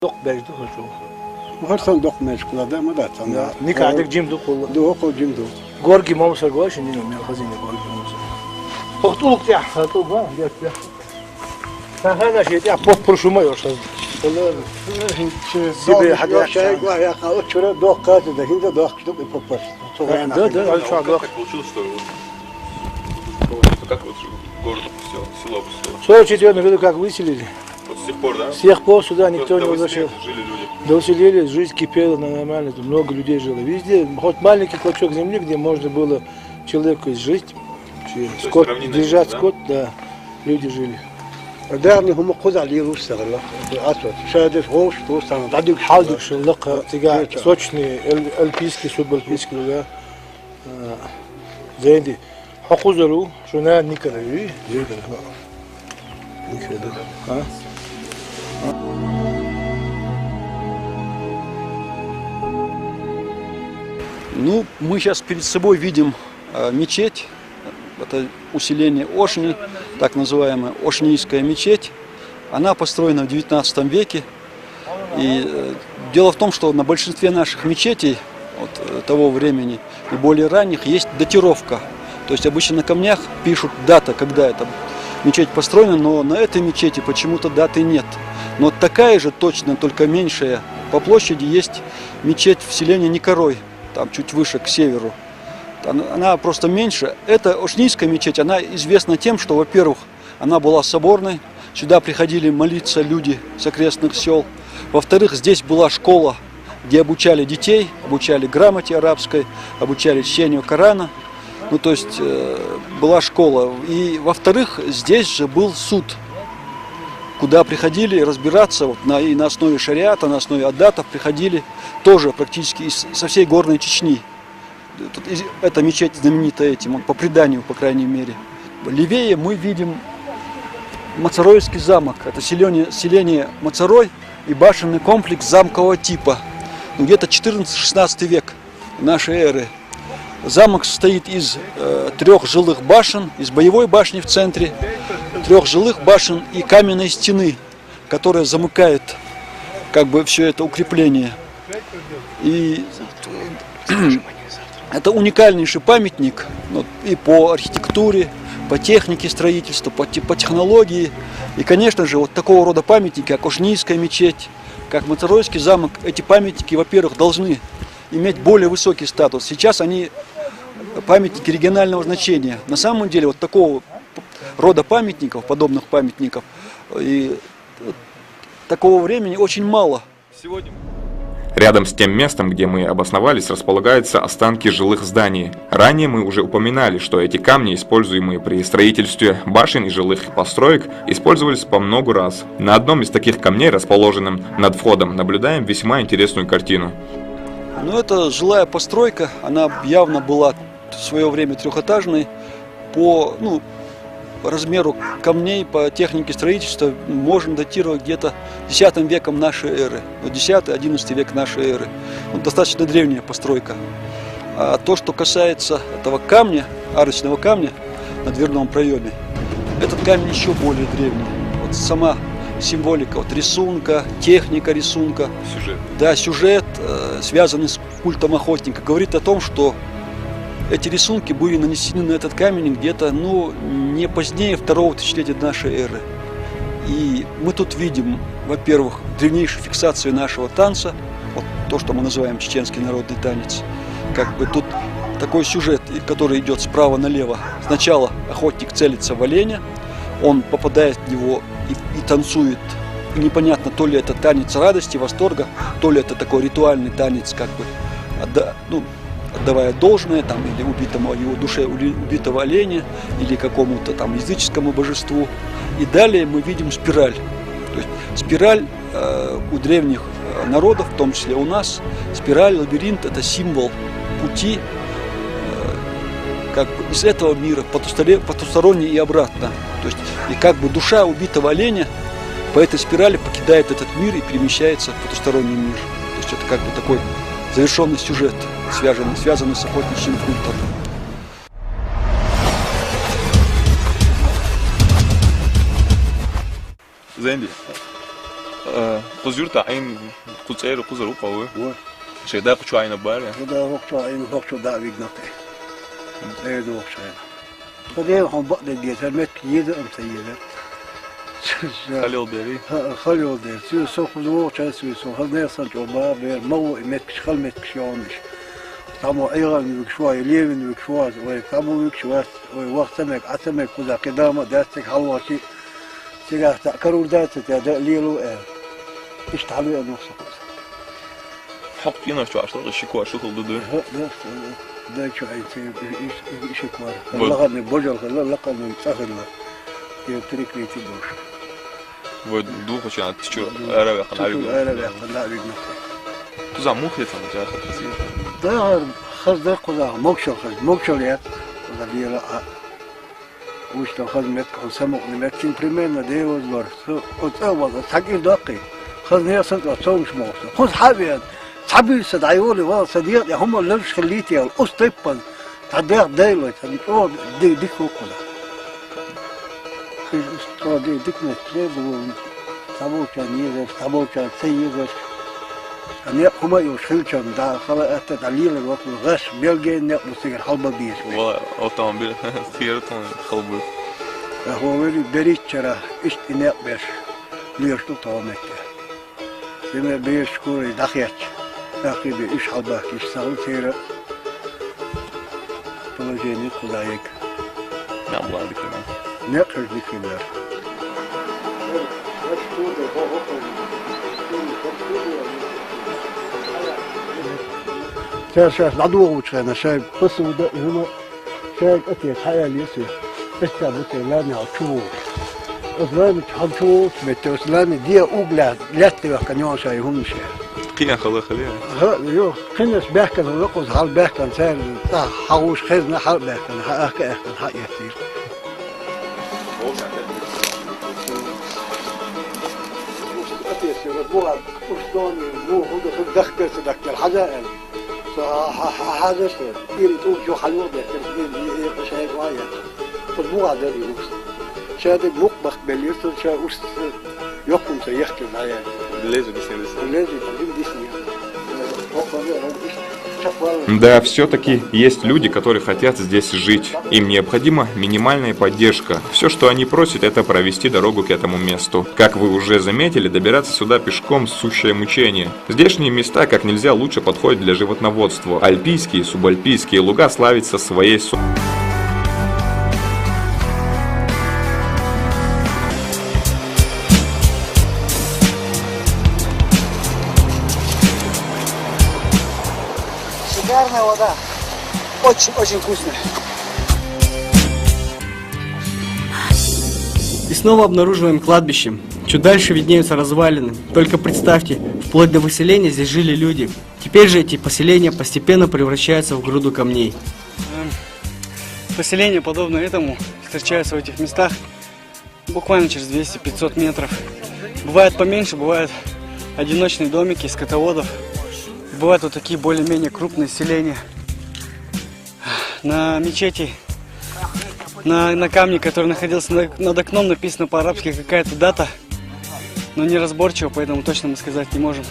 Dok bejdi hocam. Varsan dok meşgulada mı da sana? Nikadek cimdu kullan. Dok o cimdu. Gorgi mamsa goş şimdi ne hazine gorgi mamsa. Toktuluk ya, toktuluk var. Gel. Sen her şey ya pot purşuma yorsan. Sibe hadi şey var ya o çöre dok kaçtı da şimdi dok tutup ipopar. Да, al şu an dok. Как вот город все, село пустое? В 44 году как выселили. Вот с тех пор, да? С тех пор сюда никто не До 8 возвращал. лет жили люди. Доселились, жизнь кипела нормально, тут много людей жило. Везде, хоть маленький клочок земли, где можно было человеку жить, скот, держать скот, да, люди жили. دعني هم قضى عليه روس غلا أسود شادف غوش توصل عندك حالدك شلقة تجا سوتشني البيسكي سوبر لغا زيندي حقوزرو شو نا نيكراوي زيدا نيكراوي ها Ну, мы сейчас перед собой видим мечеть, это усиление Ошни, так называемая Ошнийская мечеть. Она построена в 19 веке. И дело в том, что на большинстве наших мечетей вот, того времени и более ранних есть датировка. То есть обычно на камнях пишут дата, когда эта мечеть построена, но на этой мечети почему-то даты нет. Но такая же точно, только меньшая по площади есть мечеть в селении Никорой, там чуть выше, к северу. Она просто меньше. Эта Ошнийская мечеть, она известна тем, что, во-первых, она была соборной, сюда приходили молиться люди с окрестных сел. Во-вторых, здесь была школа, где обучали детей, обучали грамоте арабской, обучали чтению Корана. Ну, то есть была школа. И, во-вторых, здесь же был суд, куда приходили разбираться вот, и на основе шариата, на основе аддатов приходили тоже практически со всей горной Чечни. Эта мечеть знаменита этим, по преданию, по крайней мере. Левее мы видим Мацаройский замок. Это селение Мацарой и башенный комплекс замкового типа. Где-то 14-16 век нашей эры. Замок состоит из 3 жилых башен, из боевой башни в центре, 3 жилых башен и каменной стены, которая замыкает как бы все это укрепление. И это уникальнейший памятник и по архитектуре, по технике строительства, по технологии. И, конечно же, вот такого рода памятники, как Ошнийская мечеть, как Мацаройский замок, эти памятники, во-первых, должны иметь более высокий статус. Сейчас они памятники регионального значения. На самом деле, вот такого рода памятников, подобных памятников, и такого времени очень мало. Сегодня Рядом с тем местом, где мы обосновались, располагаются останки жилых зданий. Ранее мы уже упоминали, что эти камни, используемые при строительстве башен и жилых построек, использовались по много раз. На одном из таких камней, расположенном над входом, наблюдаем весьма интересную картину. Ну, это жилая постройка, она явно была в свое время трехэтажной. По размеру камней, по технике строительства можно датировать где-то 10 веком нашей эры. 10-11 век нашей эры. Достаточно древняя постройка. А то, что касается этого камня, арочного камня на дверном проеме, этот камень еще более древний. Вот сама символика, вот рисунка, техника рисунка. сюжет. Да, сюжет, связанный с культом охотника, говорит о том, что эти рисунки были нанесены на этот камень где-то, не позднее 2-го тысячелетия нашей эры. И мы тут видим, во-первых, древнейшую фиксацию нашего танца, вот то, что мы называем чеченский народный танец. Как бы тут такой сюжет, который идет справа налево. Сначала охотник целится в оленя, он попадает в него и танцует. И непонятно, то ли это танец радости, восторга, то ли это такой ритуальный танец, как бы, отдавая должное там, или его душе убитого оленя, или какому-то там языческому божеству. И далее мы видим спираль. То есть спираль у древних народов, в том числе у нас, спираль, лабиринт – это символ пути как бы из этого мира, потусторонний и обратно. То есть и как бы душа убитого оленя по этой спирали покидает этот мир и перемещается в потусторонний мир. То есть это как бы такой завершенный сюжет, связанный с охотничьим культом. Зенди, Kuzurta ayn kutsayru kuzuru pavu. Вот. Şeyda kuçu ayna bari. هذا وقت إنه وقت داوي نقطة. هذا وقت. فده هم بعد الديار مت يده أم سيده. Halil beri. خلوا ده سو سو خذوا شو سو هذا ناس جوابا بير مو متكش خل متكش يومش تامو أيضا بكشوا يلين بكشوا وتامو بكشوا ووقت سمك عسمك كذا قدامه داستك هواشي سيجا تأكلوا داست يا ليلو إيش تعلوا نفسك Hak yine şu açtı şık var şık oldu. ده شو عايز إيش كوار لقني بوجل لقني سهل يترك لي تدوش Ve du hoş yani tişu ara ve kan abi. أنا بقنع بنفسي Tuza muhlet ama ya khatsi. ده خز ده قضاء موكشل يا ده بيلا وش تاخذ مت كون سمو نمتين بريمينا ده وزور وتأول تحقيق دقي خذ نيا سنت أتصومش موسى خذ حبيب حبيب صدعيولي والله صديق يا هم اللي مش خليتي يا القص طيبا تعديها دايلو تبي أوه ديك وكذا في الأسطورة ديك نتجيب وتابوكا نيزر تابوكا سيزر أنا هم يوشيلشون ده خلاص التدليل الوقت الغش بيلقى نقل سيجر حلبة بيس Valla otomobil sıyırtan kalbur. هو ولي بريت شرا إيش نقبش ليش تطعمك لما بيش كوري دخيت أخي بإيش حلبة إيش سال سيرة تلاقيني خدايك Ne bu arada ki? نقش ذكرنا شايف العدو وشانا شايف بس وده هما شايف أتي الحياة اليسير إستا بسيلاني عطشو أسلامي تحبشو سميتو أسلامي دي أوغلا لا تبقى نيوان شايفهم شايف Qiyan xala xali. ها يو خنس بيحكن ونقص حال بيحكن سال حوش خزنا حال بيحكن حقا أحكن حق يسير مو أسلامي مو هو دخل صدق الحزائن هذا شيء يريدون شو حلوة بيحكن شيء وايد فالمو هذا يوصل شاهد المقبخ باليسر شاهد يقوم سيحكي معايا Lezu düşünürsen. لازم يتعلم ديسني Да, все-таки есть люди, которые хотят здесь жить. Им необходима минимальная поддержка. Все, что они просят, это провести дорогу к этому месту. Как вы уже заметили, добираться сюда пешком – сущее мучение. Здешние места как нельзя лучше подходят для животноводства. Альпийские, субальпийские луга славятся своей Шикарная вода. Очень вкусная. И снова обнаруживаем кладбище. Чуть дальше виднеются развалины. Только представьте, вплоть до выселения здесь жили люди. Теперь же эти поселения постепенно превращаются в груду камней. Поселения, подобно этому, встречаются в этих местах буквально через 200-500 метров. Бывает поменьше, бывают одиночные домики скотоводов. Бывают вот такие более-менее крупные селения. На мечети, на камне, который находился над окном, написано по-арабски какая-то дата, но неразборчиво, поэтому точно мы сказать не можем.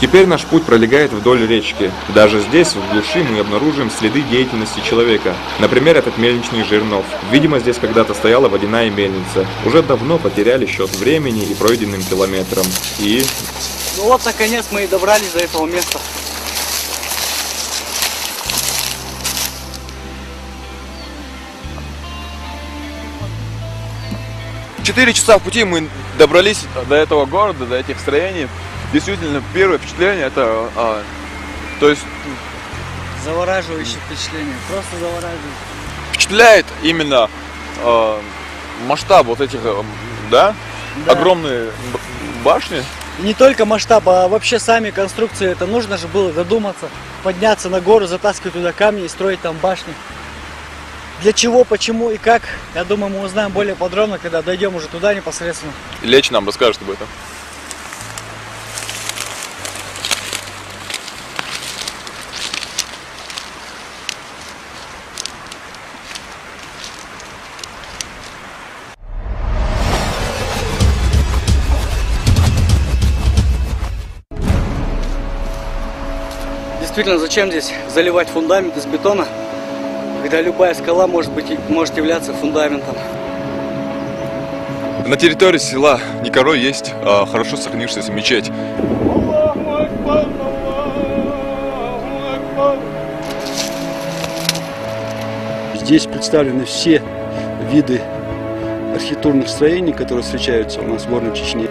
Теперь наш путь пролегает вдоль речки. Даже здесь, в глуши, мы обнаружим следы деятельности человека. Например, этот мельничный жернов. Видимо, здесь когда-то стояла водяная мельница. Уже давно потеряли счет времени и пройденным километрам. И... Ну вот, наконец, мы и добрались до этого места. Четыре часа в пути мы добрались до этого города, до этих строений. Действительно, первое впечатление это, то есть Завораживающее впечатление, просто завораживающее. впечатляет именно масштаб вот этих, да, Да. огромные башни. Не только масштаб, а вообще сами конструкции. Это нужно же было додуматься, подняться на гору, затаскивать туда камни и строить там башни. Для чего, почему и как, я думаю, мы узнаем более подробно, когда дойдем уже туда непосредственно. Леч нам расскажет об этом. Действительно, зачем здесь заливать фундамент из бетона, когда любая скала может являться фундаментом? На территории села Никорой есть хорошо сохранившаяся мечеть. Здесь представлены все виды архитектурных строений, которые встречаются у нас в Горной Чечне.